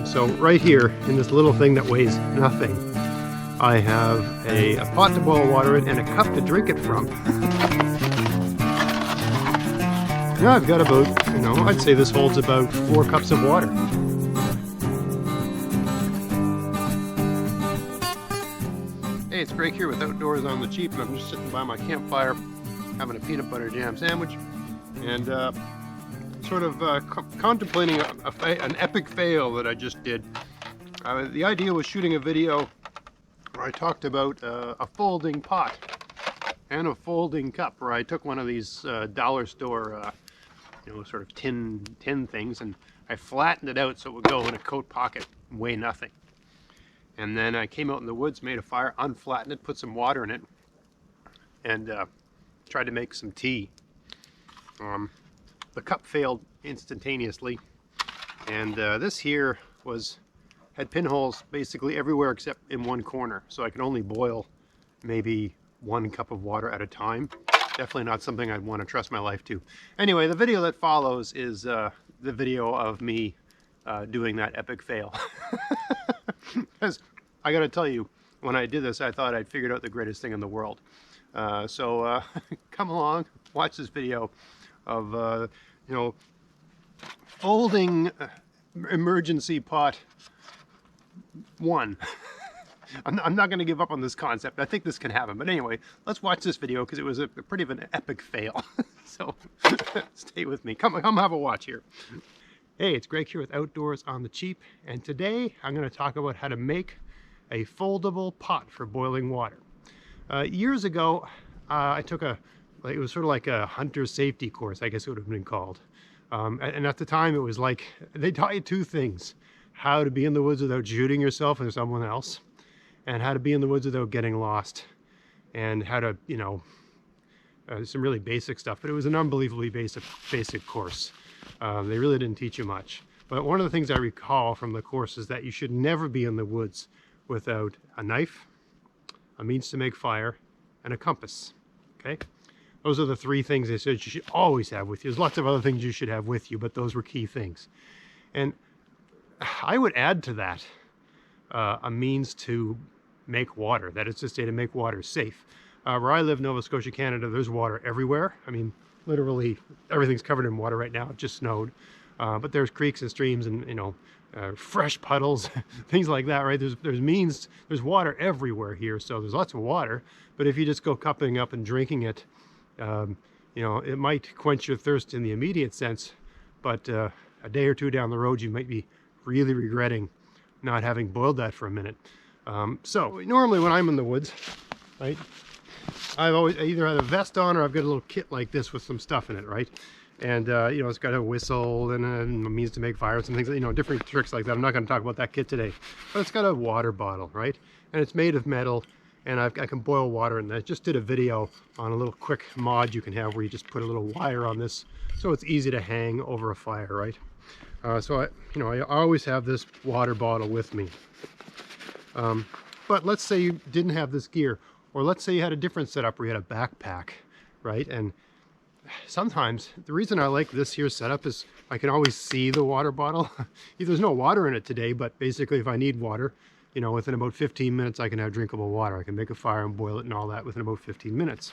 So right here in this little thing that weighs nothing, I have a pot to boil water in and a cup to drink it from. Now I've got about, I'd say this holds about 4 cups of water. Hey, it's Greg here with Outdoors on the Cheap, and I'm just sitting by my campfire having a peanut butter jam sandwich and sort of contemplating an epic fail that I just did. The idea was shooting a video where I talked about a folding pot and a folding cup, where I took one of these dollar store sort of tin things, and I flattened it out so it would go in a coat pocket and weigh nothing. And then I came out in the woods, made a fire, unflattened it, put some water in it, and tried to make some tea. The cup failed instantaneously, and this here had pinholes basically everywhere except in one corner, so I could only boil maybe 1 cup of water at a time. Definitely not something I'd want to trust my life to. Anyway, the video that follows is the video of me doing that epic fail. Because I gotta tell you, when I did this, I thought I'd figured out the greatest thing in the world. So come along, watch this video of folding emergency pot 1. I'm not going to give up on this concept. I think this can happen. But anyway, let's watch this video because it was a pretty of an epic fail. So stay with me. Come have a watch here. Hey, it's Greg here with Outdoors on the Cheap, and today I'm going to talk about how to make a foldable pot for boiling water. Years ago, I took it was sort of like a hunter safety course, I guess it would have been called. And at the time, it was like they taught you 2 things: how to be in the woods without shooting yourself or someone else, and how to be in the woods without getting lost, and how to, some really basic stuff. But it was an unbelievably basic course. They really didn't teach you much. But one of the things I recall from the course is that you should never be in the woods without a knife, a means to make fire, and a compass. Okay? Those are the 3 things they said you should always have with you. There's lots of other things you should have with you, but those were key things. And I would add to that a means to make water. That is to say, to make water safe. Where I live, Nova Scotia, Canada, there's water everywhere. I mean, literally everything's covered in water right now. It just snowed. But there's creeks and streams and, fresh puddles, things like that, right? There's water everywhere here, so there's lots of water. But if you just go cupping up and drinking it, it might quench your thirst in the immediate sense, but a day or 2 down the road, you might be really regretting not having boiled that for a minute. So normally when I'm in the woods, right, I either had a vest on or I've got a little kit like this with some stuff in it, right? And it's got a whistle and a means to make fire and some things, different tricks like that. I'm not going to talk about that kit today, but it's got a water bottle, right? And it's made of metal, and I can boil water in that. I just did a video on a little quick mod you can have where you just put a little wire on this so it's easy to hang over a fire, right? So I always have this water bottle with me. But let's say you didn't have this gear, or let's say you had a different setup where you had a backpack, right? And sometimes the reason I like this here setup is I can always see the water bottle. There's no water in it today, but basically if I need water, within about 15 minutes I can have drinkable water. I can make a fire and boil it and all that within about 15 minutes.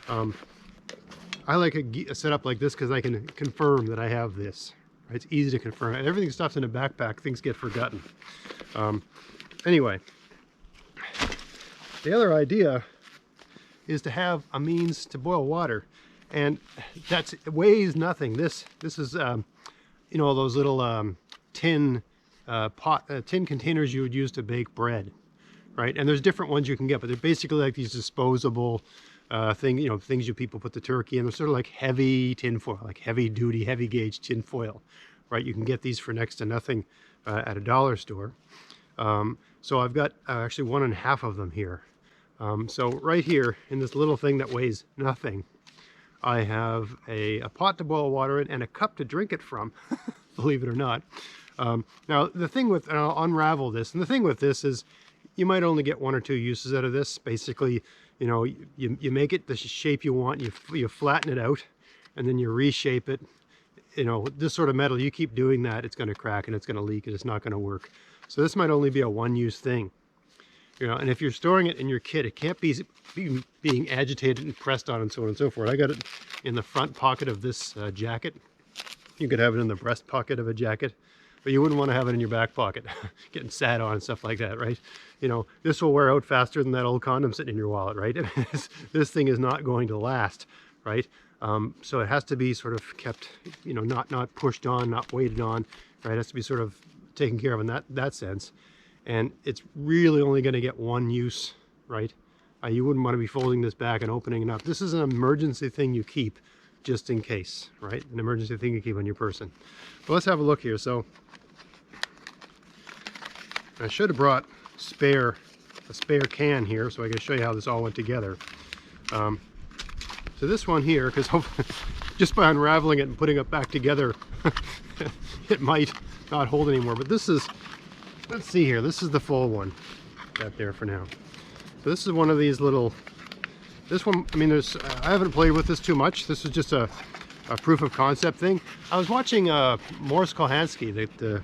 I like a setup like this because I can confirm that I have this. Right? It's easy to confirm. Everything stuff's in a backpack, things get forgotten. Anyway, the other idea is to have a means to boil water, and it weighs nothing. This is those little tin containers you would use to bake bread, right? And there's different ones you can get, but they're basically like these disposable things people put the turkey in. They're sort of like heavy tin foil, like heavy duty, heavy gauge tin foil, right? You can get these for next to nothing at a dollar store. So I've got actually 1.5 of them here. So right here in this little thing that weighs nothing, I have a pot to boil water in and a cup to drink it from, believe it or not. Now the thing with, and I'll unravel this, and the thing with this is you might only get 1 or 2 uses out of this. Basically, you make it the shape you want, you flatten it out, and then you reshape it you know, this sort of metal, you keep doing that, it's going to crack and it's going to leak and it's not going to work. So this might only be a one-use thing. You know, and if you're storing it in your kit, it can't be being agitated and pressed on and so on and so forth. I got it in the front pocket of this jacket. You could have it in the breast pocket of a jacket, but you wouldn't want to have it in your back pocket, getting sat on and stuff like that, right? You know, this will wear out faster than that old condom sitting in your wallet, right? This thing is not going to last, right? So it has to be sort of kept, you know, not pushed on, not weighted on, right? It has to be sort of taken care of in that sense. And it's really only going to get one use, right? You wouldn't want to be folding this back and opening it up. This is an emergency thing you keep just in case, right? An emergency thing you keep on your person. But let's have a look here. So I should have brought a spare can here so I can show you how this all went together. So this one here, because just by unraveling it and putting it back together, it might not hold anymore. But this is, let's see here, this is the full one. That there for now. So this is one of these little, this one, I mean, there's, I haven't played with this too much. This is just a proof of concept thing. I was watching Morris Kohansky, the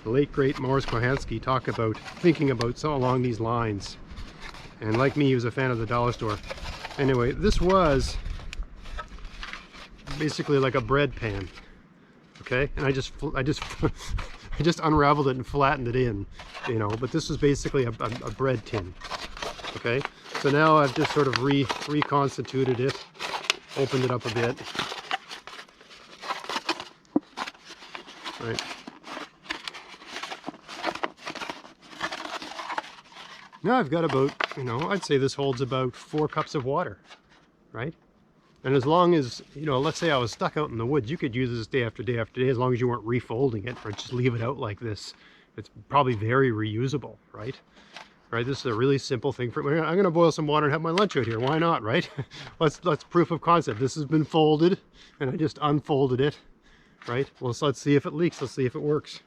late great Morris Kohansky, talk about thinking about so along these lines. And like me, he was a fan of the dollar store. Anyway, this was basically like a bread pan. Okay, and I just I just unraveled it and flattened it in, you know, but this was basically a bread tin. Okay, so now I've just sort of reconstituted it, opened it up a bit. Right. Now I've got about, you know, I'd say this holds about 4 cups of water, right? And as long as, you know, let's say I was stuck out in the woods, you could use this day after day after day, as long as you weren't refolding it or just leave it out like this. It's probably very reusable, right? Right, this is a really simple thing for, I'm going to boil some water and have my lunch out here. Why not, right? Let's proof of concept. This has been folded and I just unfolded it, right? Well, so let's see if it leaks. Let's see if it works.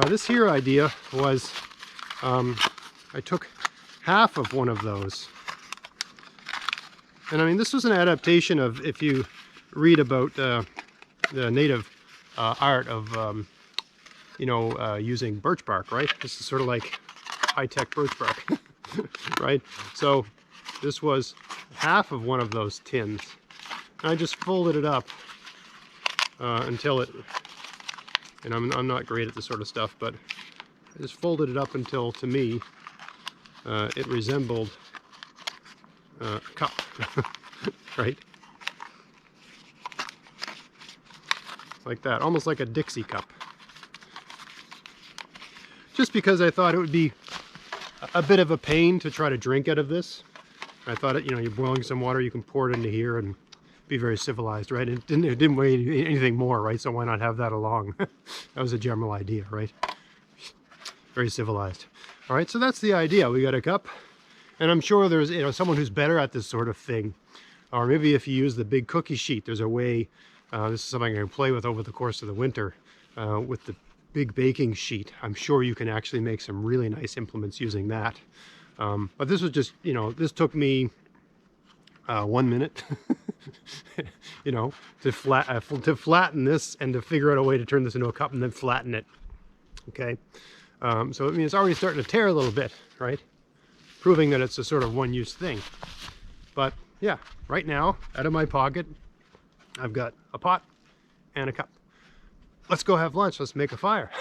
This here idea was, I took half of one of those. And I mean, this was an adaptation of, if you read about the native art of, you know, using birch bark, right? This is sort of like high-tech birch bark, right? So this was half of one of those tins. And I just folded it up until it, and I'm not great at this sort of stuff, but I just folded it up until, to me, it resembled a cup, right? Like that, almost like a Dixie cup. Just because I thought it would be a bit of a pain to try to drink out of this. I thought, you know, you're boiling some water, you can pour it into here and be very civilized, right? It didn't weigh anything more, right? So why not have that along? That was a general idea, right? Very civilized. All right, so that's the idea. We got a cup, and I'm sure there's, you know, someone who's better at this sort of thing. Or maybe if you use the big cookie sheet, there's a way, this is something I can play with over the course of the winter, with the big baking sheet. I'm sure you can actually make some really nice implements using that. But this was just, you know, this took me 1 minute, you know, to flatten this and to figure out a way to turn this into a cup and then flatten it. Okay, so I mean, it's already starting to tear a little bit, right? Proving that it's a sort of one-use thing. But yeah, right now, out of my pocket, I've got a pot and a cup. Let's go have lunch. Let's make a fire.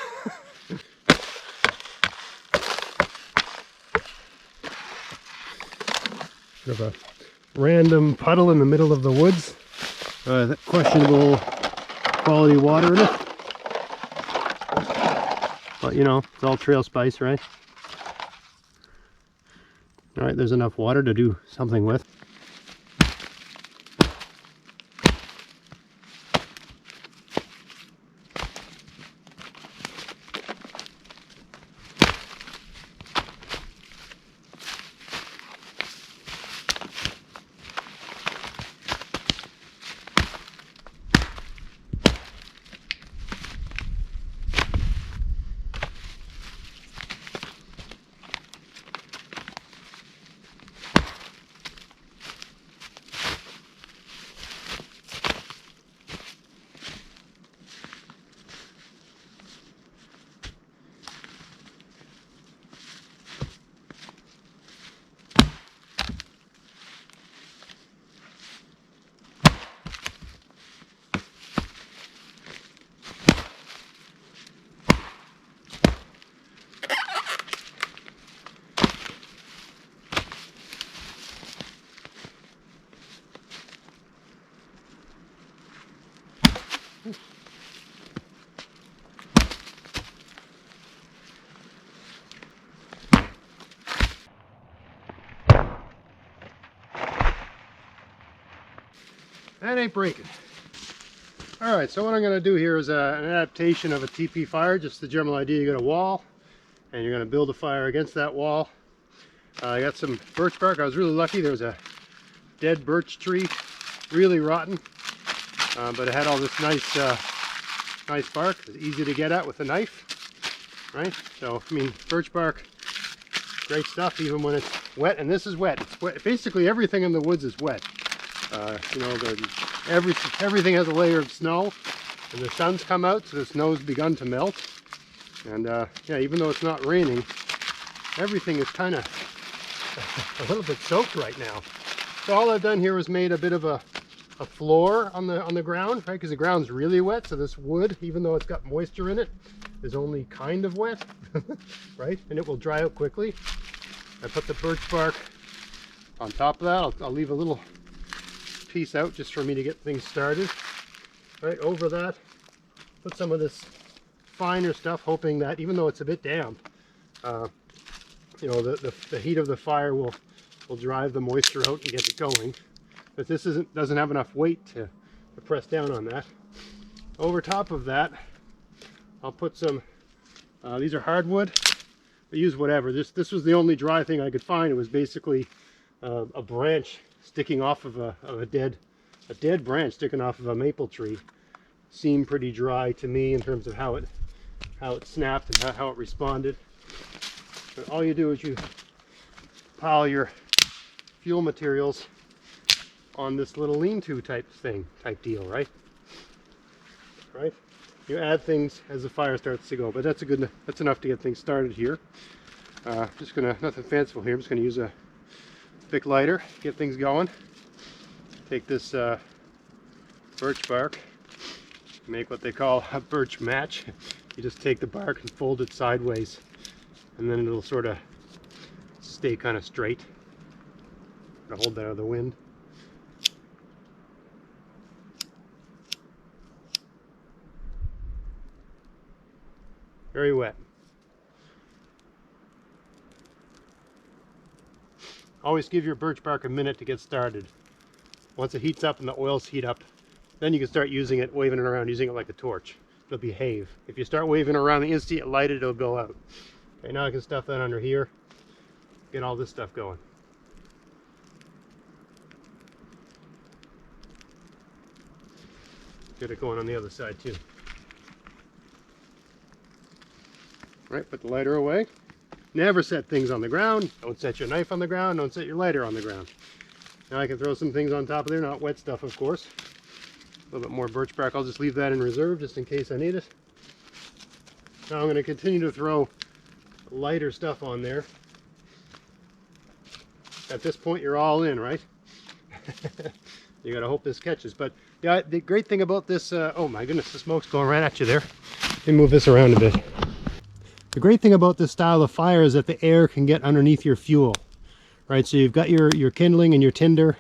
Sort of a random puddle in the middle of the woods. That questionable quality water in it. But you know, it's all trail spice, right? All right, there's enough water to do something with. That ain't breaking. All right, so what I'm gonna do here is an adaptation of a TP fire. Just the general idea: you got a wall, and you're gonna build a fire against that wall. I got some birch bark. I was really lucky. There was a dead birch tree, really rotten, but it had all this nice, nice bark. It's easy to get at with a knife, right? So, I mean, birch bark, great stuff, even when it's wet. And this is wet. It's wet. Basically, everything in the woods is wet. You know, everything has a layer of snow, and the sun's come out, so the snow's begun to melt. And yeah, even though it's not raining, everything is kind of a little bit soaked right now. So all I've done here was made a bit of a floor on the ground, right? Because the ground's really wet, so this wood, even though it's got moisture in it, is only kind of wet, right? And it will dry out quickly. I put the birch bark on top of that. I'll leave a little piece out just for me to get things started. Right over that, put some of this finer stuff, hoping that even though it's a bit damp, you know, the heat of the fire will drive the moisture out and get it going. But this doesn't have enough weight to press down on that. Over top of that, I'll put some, these are hardwood, but use whatever. This was the only dry thing I could find. It was basically a branch sticking off of a dead branch sticking off of a maple tree. Seemed pretty dry to me in terms of how it snapped and how it responded. But all you do is you pile your fuel materials on this little lean-to type deal, right? Right? You add things as the fire starts to go, but that's enough to get things started here. Just gonna, nothing fanciful here. I'm just gonna use a thick lighter, get things going. Take this birch bark, make what they call a birch match. You just take the bark and fold it sideways, and then it'll sort of stay kind of straight. To hold that out of the wind. Very wet. Always give your birch bark a minute to get started. Once it heats up and the oils heat up, then you can start using it, waving it around, using it like a torch. It'll behave. If you start waving around the instant you light it, it'll go out. Okay, now I can stuff that under here, get all this stuff going. Get it going on the other side too. Right, put the lighter away. Never set things on the ground. Don't set your knife on the ground. Don't set your lighter on the ground. Now I can throw some things on top of there, not wet stuff of course. A little bit more birch bark. I'll just leave that in reserve just in case I need it. Now I'm going to continue to throw lighter stuff on there. At this point you're all in, right? You gotta hope this catches. But yeah, the great thing about this, oh my goodness, the smoke's going right at you there. Let me move this around a bit. The great thing about this style of fire is that the air can get underneath your fuel, right? So you've got your kindling and your tinder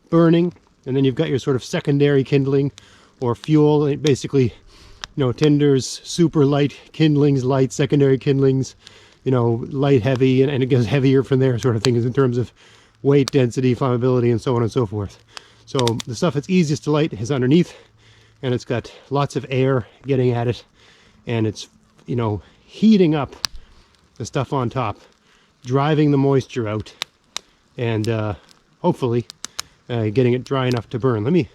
burning, and then you've got your sort of secondary kindling or fuel. Basically, you know, tinders, super light, kindlings, light, secondary kindlings, you know, light, heavy, and it gets heavier from there, sort of things in terms of weight, density, flammability, and so on and so forth. So the stuff that's easiest to light is underneath, and it's got lots of air getting at it, and it's, you know, heating up the stuff on top, driving the moisture out, and hopefully getting it dry enough to burn. Let me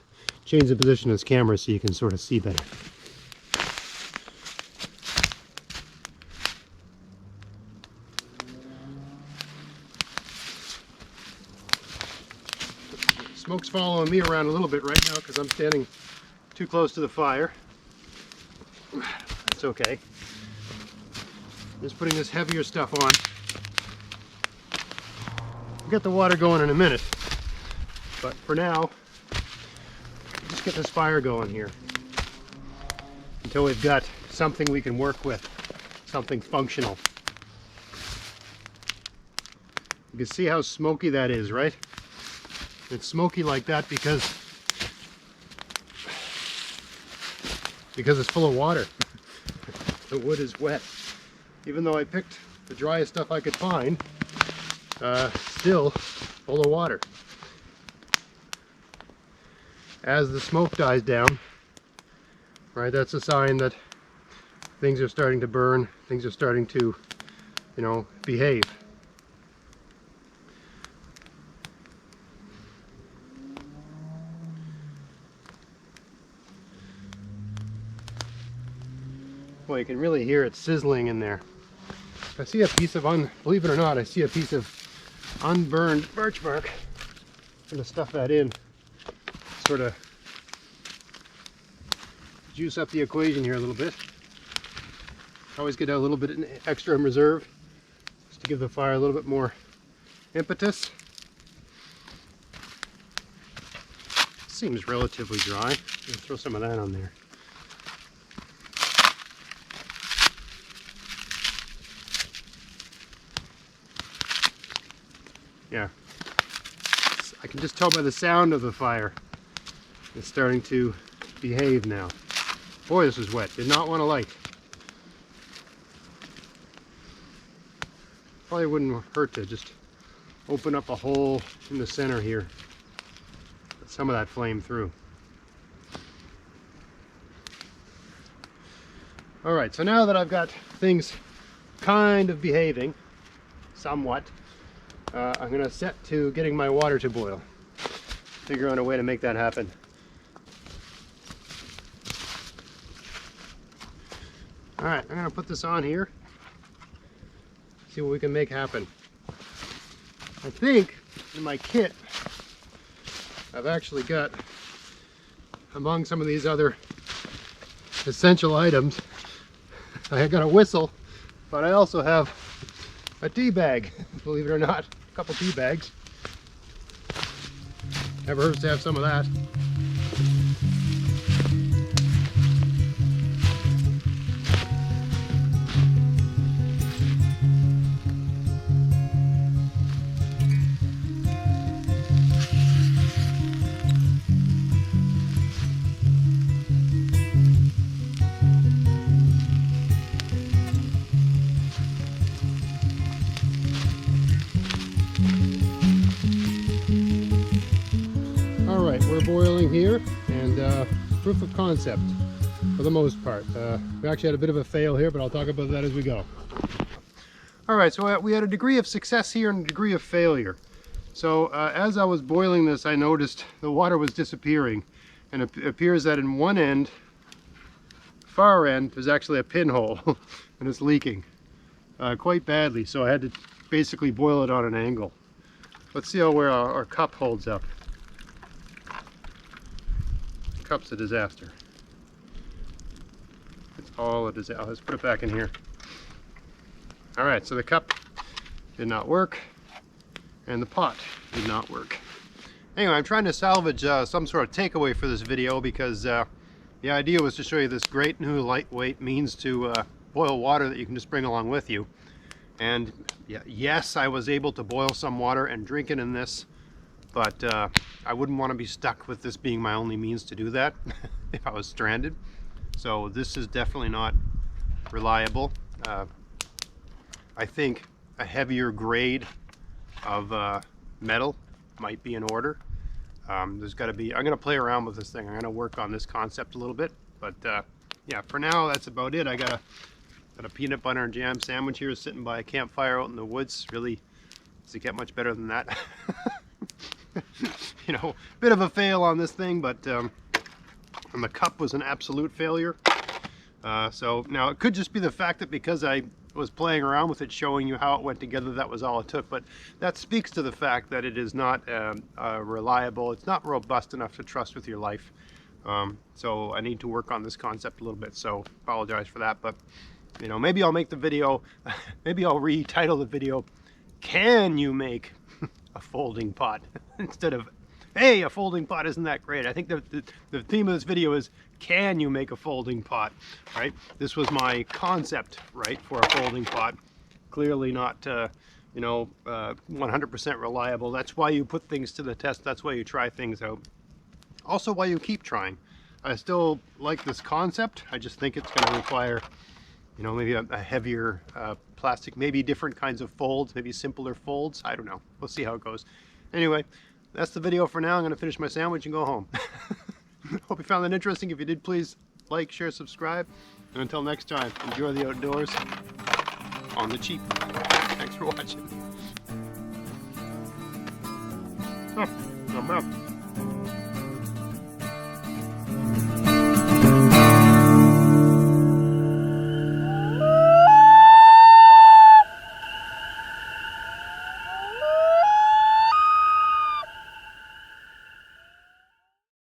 change the position of this camera so you can sort of see better. Smoke's following me around a little bit right now because I'm standing too close to the fire. That's okay. Just putting this heavier stuff on. We'll get the water going in a minute, but for now, just get this fire going here until we've got something we can work with, something functional. You can see how smoky that is, right? It's smoky like that because it's full of water. The wood is wet. Even though I picked the driest stuff I could find, still full of water. as the smoke dies down, right, that's a sign that things are starting to burn, things are starting to, you know, behave. Boy, you can really hear it sizzling in there. I see a piece of, believe it or not, I see a piece of unburned birch bark. I'm going to stuff that in, sort of juice up the equation here a little bit. Always get a little bit extra in reserve, just to give the fire a little bit more impetus. Seems relatively dry. I'm going to throw some of that on there. Yeah, I can just tell by the sound of the fire it's starting to behave now. Boy, this is wet. Did not want to light. Probably wouldn't hurt to just open up a hole in the center here. Let some of that flame through. Alright, so now that I've got things kind of behaving, somewhat, I'm going to set to getting my water to boil. Figure out a way to make that happen. Alright, I'm going to put this on here. See what we can make happen. I think in my kit I've actually got, among some of these other essential items, I got a whistle, but I also have a tea bag, believe it or not. A couple tea bags. Never hurts to have some of that. We're boiling here, and proof of concept for the most part. We actually had a bit of a fail here, but I'll talk about that as we go. Alright, so we had a degree of success here and a degree of failure. So as I was boiling this, I noticed the water was disappearing, and it appears that in one end, far end, there's actually a pinhole and it's leaking quite badly, so I had to basically boil it on an angle. Let's see how where our cup holds up. Cup's a disaster. It's all a disaster. Let's put it back in here. Alright, so the cup did not work, and the pot did not work. Anyway, I'm trying to salvage some sort of takeaway for this video, because the idea was to show you this great new lightweight means to boil water that you can just bring along with you. And yes, I was able to boil some water and drink it in this, but I wouldn't want to be stuck with this being my only means to do that if I was stranded. So this is definitely not reliable. I think a heavier grade of metal might be in order. There's got to be, I'm going to play around with this thing. I'm going to work on this concept a little bit, but yeah, for now that's about it. I got a peanut butter and jam sandwich here sitting by a campfire out in the woods. Really, does it get much better than that? You know, bit of a fail on this thing, but and the cup was an absolute failure. So now it could just be the fact that because I was playing around with it, showing you how it went together, that was all it took. But that speaks to the fact that it is not reliable. It's not robust enough to trust with your life. So I need to work on this concept a little bit. So apologize for that. But you know, maybe I'll make the video. Maybe I'll retitle the video, "Can you make a folding pot?" instead of, "Hey, a folding pot isn't that great." I think the theme of this video is, can you make a folding pot, right? This was my concept, right, for a folding pot. Clearly not, you know, 100% reliable. That's why you put things to the test. That's why you try things out. Also why you keep trying. I still like this concept. I just think it's going to require, you know, maybe a heavier plastic, maybe different kinds of folds, maybe simpler folds. I don't know. We'll see how it goes. Anyway, that's the video for now. I'm going to finish my sandwich and go home. Hope you found that interesting. If you did, please like, share, subscribe. And until next time, enjoy the outdoors on the cheap. Thanks for watching. I'm out.